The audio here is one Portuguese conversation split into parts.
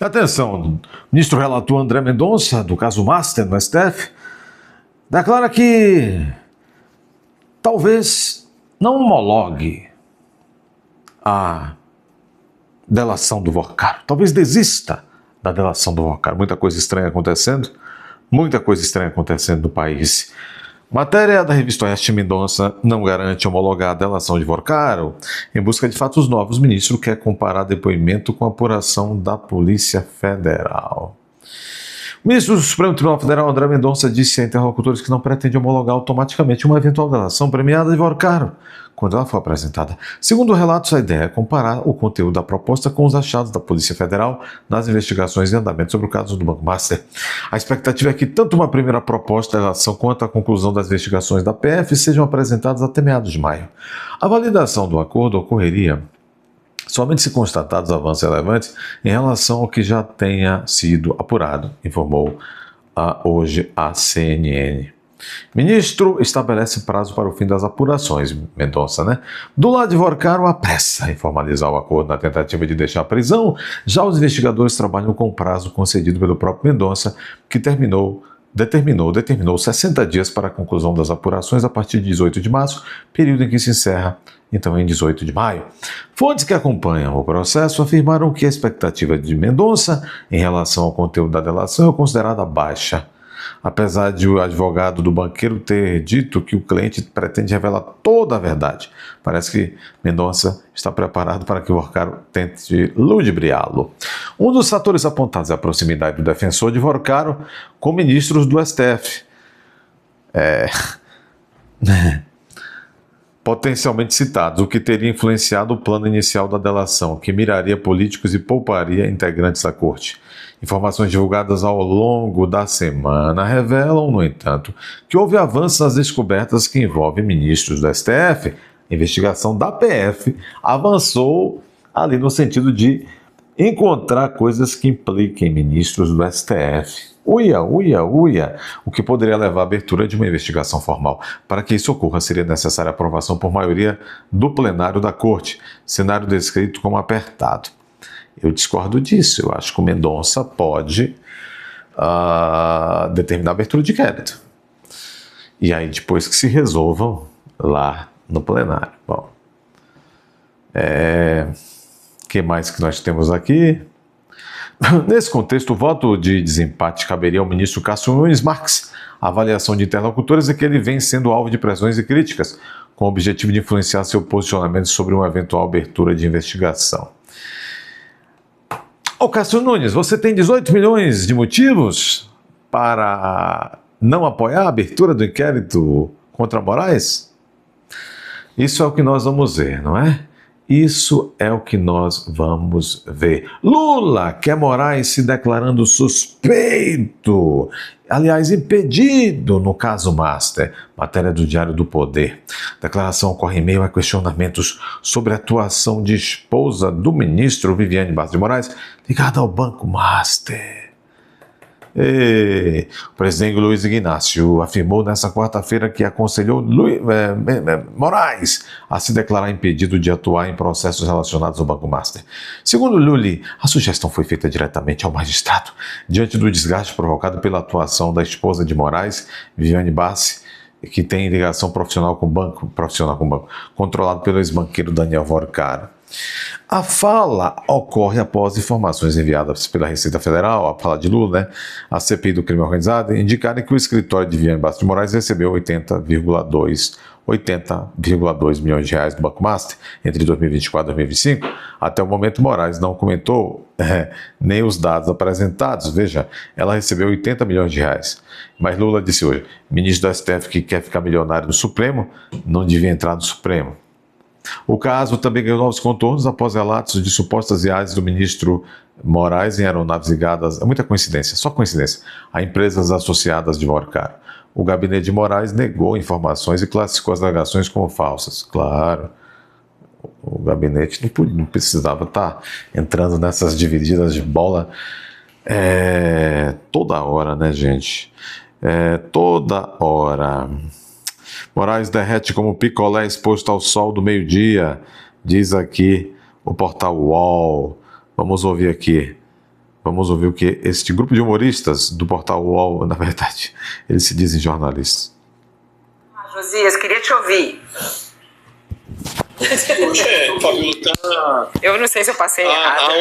Atenção, o ministro relator André Mendonça, do caso Master no STF, declara que talvez não homologue a delação do Vorcaro. Talvez desista da delação do Vorcaro. Muita coisa estranha acontecendo no país. Matéria da revista Oeste: Mendonça não garante homologar a delação de Vorcaro. Em busca de fatos novos, o ministro quer comparar depoimento com a apuração da Polícia Federal. O ministro do Supremo Tribunal Federal, André Mendonça, disse a interlocutores que não pretende homologar automaticamente uma eventual delação premiada de Vorcaro quando ela for apresentada. Segundo relatos, a ideia é comparar o conteúdo da proposta com os achados da Polícia Federal nas investigações em andamento sobre o caso do Banco Master. A expectativa é que tanto uma primeira proposta de delação quanto a conclusão das investigações da PF sejam apresentadas até meados de maio. A validação do acordo ocorreria somente se constatados avanços relevantes em relação ao que já tenha sido apurado, informou hoje a CNN. Ministro estabelece prazo para o fim das apurações, Mendonça, né? Do lado de Vorcaro, apressa em formalizar o acordo na tentativa de deixar a prisão. Já os investigadores trabalham com o prazo concedido pelo próprio Mendonça, que determinou 60 dias para a conclusão das apurações a partir de 18 de março, período em que se encerra, então, em 18 de maio. Fontes que acompanham o processo afirmaram que a expectativa de Mendonça em relação ao conteúdo da delação é considerada baixa. Apesar de o advogado do banqueiro ter dito que o cliente pretende revelar toda a verdade, parece que Mendonça está preparado para que o Vorcaro tente ludibriá-lo. Um dos fatores apontados é a proximidade do defensor de Vorcaro com ministros do STF. Potencialmente citados, o que teria influenciado o plano inicial da delação, que miraria políticos e pouparia integrantes da corte. Informações divulgadas ao longo da semana revelam, no entanto, que houve avanços nas descobertas que envolvem ministros do STF. A investigação da PF avançou ali no sentido de encontrar coisas que impliquem ministros do STF. Uia, o que poderia levar à abertura de uma investigação formal. Para que isso ocorra, seria necessária a aprovação por maioria do plenário da Corte, cenário descrito como apertado. Eu discordo disso. Eu acho que o Mendonça pode determinar a abertura de inquérito. E aí, depois que se resolvam lá no plenário. Bom, que mais que nós temos aqui? Nesse contexto, o voto de desempate caberia ao ministro Cássio Nunes Marques. A avaliação de interlocutores é que ele vem sendo alvo de pressões e críticas, com o objetivo de influenciar seu posicionamento sobre uma eventual abertura de investigação. Cássio Nunes, você tem 18 milhões de motivos para não apoiar a abertura do inquérito contra Moraes? Isso é o que nós vamos ver, não é? Isso é o que nós vamos ver. Lula quer Moraes se declarando suspeito, aliás, impedido no caso Master, matéria do Diário do Poder. A declaração ocorre em meio a questionamentos sobre a atuação de esposa do ministro Viviane Bastos de Moraes ligada ao Banco Master. O presidente Luiz Inácio afirmou nesta quarta-feira que aconselhou Moraes a se declarar impedido de atuar em processos relacionados ao Banco Master. Segundo Lula, a sugestão foi feita diretamente ao magistrado, diante do desgaste provocado pela atuação da esposa de Moraes, Viviane Bastos, que tem ligação profissional com o banco, controlado pelo ex-banqueiro Daniel Vorcaro. A fala ocorre após informações enviadas pela Receita Federal, a fala de Lula, né, a CPI do crime organizado, indicarem que o escritório de Viviane Bastos de Moraes recebeu 80,2 milhões de reais do Banco Master entre 2024 e 2025. Até o momento, Moraes não comentou nem os dados apresentados. Veja, ela recebeu 80 milhões de reais. Mas Lula disse hoje, ministro do STF que quer ficar milionário no Supremo, não devia entrar no Supremo. O caso também ganhou novos contornos após relatos de supostas viagens do ministro Moraes em aeronaves ligadas, é muita coincidência, só coincidência, a empresas associadas de Vorcaro. O gabinete de Moraes negou informações e classificou as alegações como falsas. Claro, o gabinete não precisava estar entrando nessas divididas de bola toda hora, né, gente? Toda hora. Moraes derrete como picolé exposto ao sol do meio-dia, diz aqui o portal UOL. Vamos ouvir aqui Vamos ouvir o que este grupo de humoristas do portal UOL, na verdade, eles se dizem jornalistas. Josias, queria te ouvir. Fabiola, Eu não sei se eu passei errado.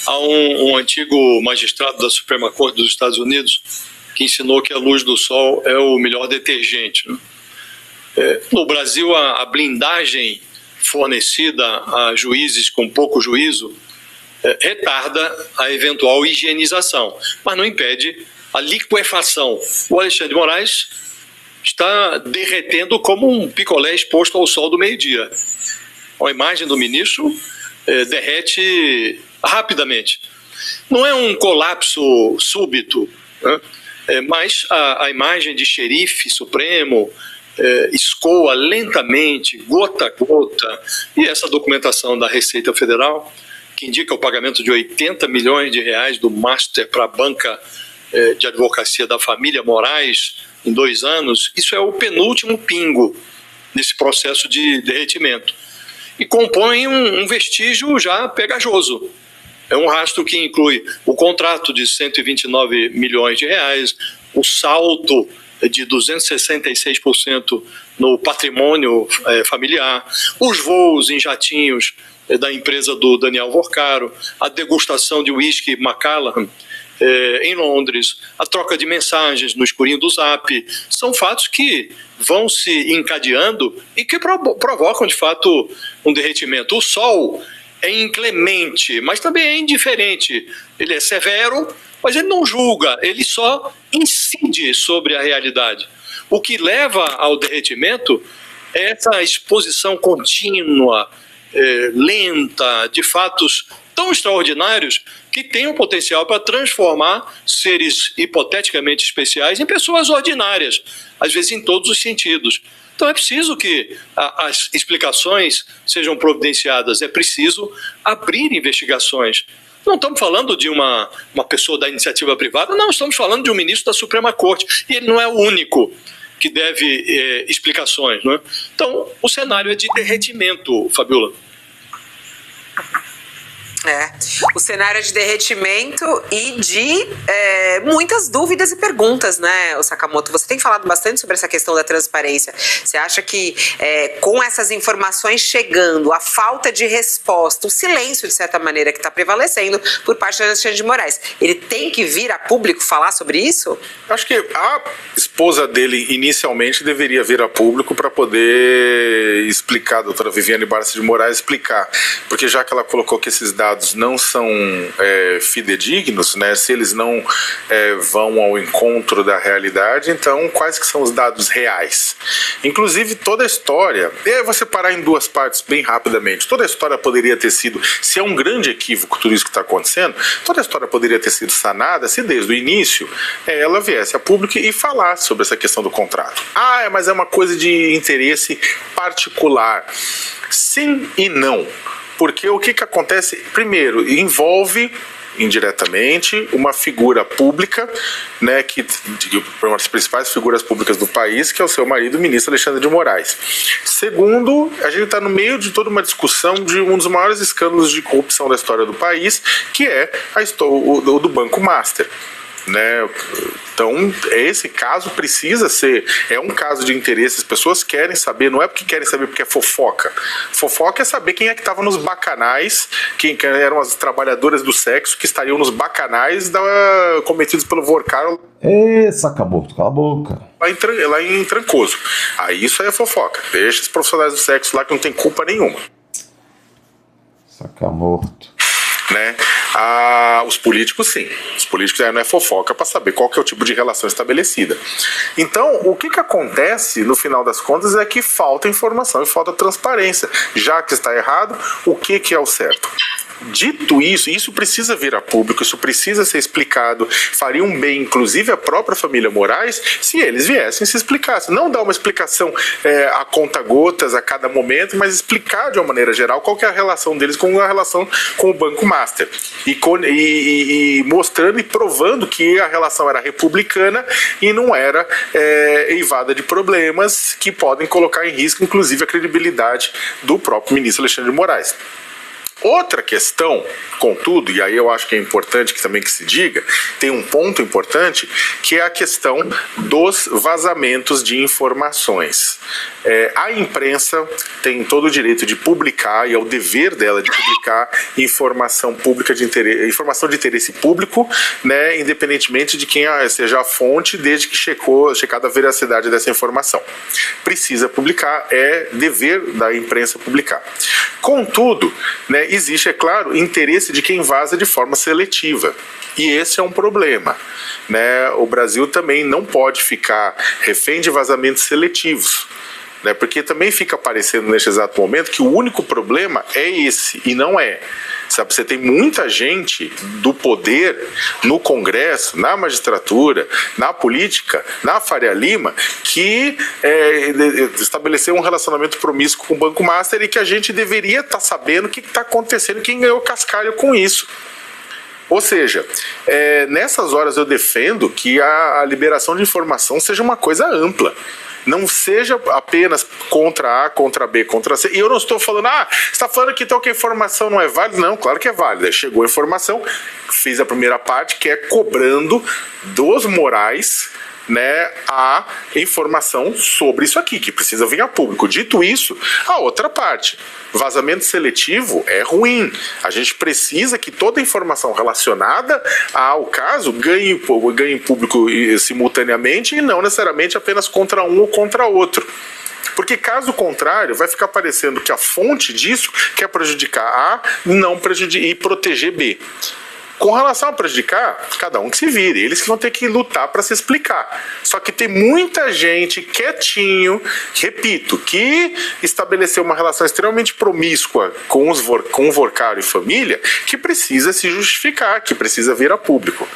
Há um antigo magistrado da Suprema Corte dos Estados Unidos que ensinou que a luz do sol é o melhor detergente, né? No Brasil, a blindagem fornecida a juízes com pouco juízo retarda a eventual higienização, mas não impede a liquefação. O Alexandre de Moraes está derretendo como um picolé exposto ao sol do meio-dia. A imagem do ministro derrete rapidamente. Não é um colapso súbito, né? Mas a imagem de xerife supremo escoa lentamente, gota a gota, e essa documentação da Receita Federal, que indica o pagamento de 80 milhões de reais do Master para a banca de advocacia da família Moraes em 2 anos, isso é o penúltimo pingo nesse processo de derretimento. E compõe um vestígio já pegajoso. É um rastro que inclui o contrato de 129 milhões de reais, o salto de 266% no patrimônio familiar, os voos em jatinhos da empresa do Daniel Vorcaro, a degustação de uísque Macallan em Londres, a troca de mensagens no escurinho do Zap. São fatos que vão se encadeando e que provocam, de fato, um derretimento. O sol é inclemente, mas também é indiferente. Ele é severo, mas ele não julga, ele só incide sobre a realidade. O que leva ao derretimento é essa exposição contínua, lenta, de fatos tão extraordinários que têm o potencial para transformar seres hipoteticamente especiais em pessoas ordinárias, às vezes em todos os sentidos. Então é preciso que as explicações sejam providenciadas, é preciso abrir investigações. Não estamos falando de uma pessoa da iniciativa privada, não, estamos falando de um ministro da Suprema Corte, e ele não é o único que deve explicações, não é? Então, o cenário é de derretimento, Fabiola. O cenário é de derretimento e de muitas dúvidas e perguntas, né, Sakamoto? Você tem falado bastante sobre essa questão da transparência. Você acha que com essas informações chegando, a falta de resposta, o silêncio, de certa maneira, que está prevalecendo por parte do Alexandre de Moraes, ele tem que vir a público falar sobre isso? Acho que a esposa dele, inicialmente, deveria vir a público para poder explicar, a doutora Viviane Barça de Moraes, explicar. Porque já que ela colocou que esses dados não são fidedignos, né? Se eles não vão ao encontro da realidade, então quais que são os dados reais? Inclusive toda a história, eu vou separar em 2 partes bem rapidamente. Toda a história poderia ter sido, se é um grande equívoco tudo isso que está acontecendo, toda a história poderia ter sido sanada se desde o início ela viesse a público e falasse sobre essa questão do contrato. Mas é uma coisa de interesse particular. Sim e não. Porque o que acontece, primeiro, envolve indiretamente uma figura pública, né, uma das principais figuras públicas do país, que é o seu marido, o ministro Alexandre de Moraes. Segundo, a gente está no meio de toda uma discussão de um dos maiores escândalos de corrupção da história do país, que é o do Banco Master. Né? Então, esse caso precisa ser, um caso de interesse, as pessoas querem saber, não é porque querem saber porque é fofoca. Fofoca é saber quem é que estava nos bacanais, quem eram as trabalhadoras do sexo que estariam nos bacanais cometidos pelo Vorcaro. Sakamoto, cala a boca. Lá em Trancoso. Aí isso aí é fofoca. Deixa os profissionais do sexo lá que não tem culpa nenhuma. Sakamoto. Né? Os políticos, sim. Os políticos não é fofoca para saber qual que é o tipo de relação estabelecida. Então, o que acontece, no final das contas, é que falta informação e falta transparência. Já que está errado, o que é o certo? Dito isso, isso precisa vir a público, isso precisa ser explicado, faria um bem, inclusive, à própria família Moraes, se eles viessem e se explicassem. Não dar uma explicação a conta-gotas a cada momento, mas explicar de uma maneira geral qual que é a relação deles com a relação com o Banco Master. E mostrando e provando que a relação era republicana e não era eivada de problemas que podem colocar em risco, inclusive, a credibilidade do próprio ministro Alexandre de Moraes. Outra questão, contudo, e aí eu acho que é importante que se diga, tem um ponto importante, que é a questão dos vazamentos de informações. A imprensa tem todo o direito de publicar, e é o dever dela de publicar informação pública informação de interesse público, né, independentemente de quem seja a fonte, desde que checada a veracidade dessa informação. Precisa publicar, é dever da imprensa publicar. Contudo, né, existe, é claro, interesse de quem vaza de forma seletiva. E esse é um problema, né? O Brasil também não pode ficar refém de vazamentos seletivos, né? Porque também fica parecendo neste exato momento que o único problema é esse, e não é. Sabe, você tem muita gente do poder no Congresso, na magistratura, na política, na Faria Lima, que estabeleceu um relacionamento promíscuo com o Banco Master e que a gente deveria estar sabendo o que está acontecendo, quem ganhou cascalho com isso. Ou seja, nessas horas eu defendo que a liberação de informação seja uma coisa ampla. Não seja apenas contra A, contra B, contra C. E eu não estou falando, você está falando que então que a informação não é válida? Não, claro que é válida. Chegou a informação, fiz a primeira parte, que é cobrando dos morais, né, a informação sobre isso aqui, que precisa vir a público. Dito isso, a outra parte, vazamento seletivo é ruim. A gente precisa que toda informação relacionada ao caso ganhe público simultaneamente e não necessariamente apenas contra um ou contra outro. Porque caso contrário, vai ficar parecendo que a fonte disso quer prejudicar A e proteger B. Com relação a prejudicar, cada um que se vire, eles que vão ter que lutar para se explicar. Só que tem muita gente quietinho, repito, que estabeleceu uma relação extremamente promíscua com o Vorcaro e família, que precisa se justificar, que precisa vir a público.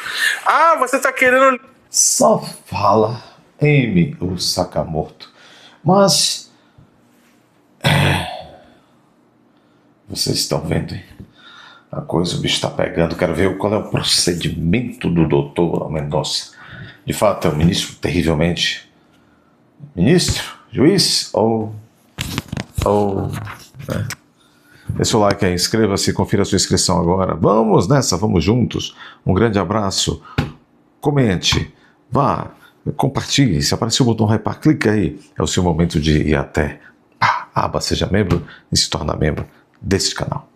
Você está querendo... Só fala M, o Sakamoto. Mas... vocês estão vendo, hein? A coisa, o bicho está pegando. Quero ver qual é o procedimento do doutor Mendonça. De fato, é um ministro terrivelmente... Ministro? Juiz? Né? Dê seu like aí, inscreva-se, confira a sua inscrição agora. Vamos nessa, vamos juntos. Um grande abraço. Comente, vá, compartilhe. Se aparecer o botão hyper, clica aí. É o seu momento de ir até a aba Seja Membro e se tornar membro desse canal.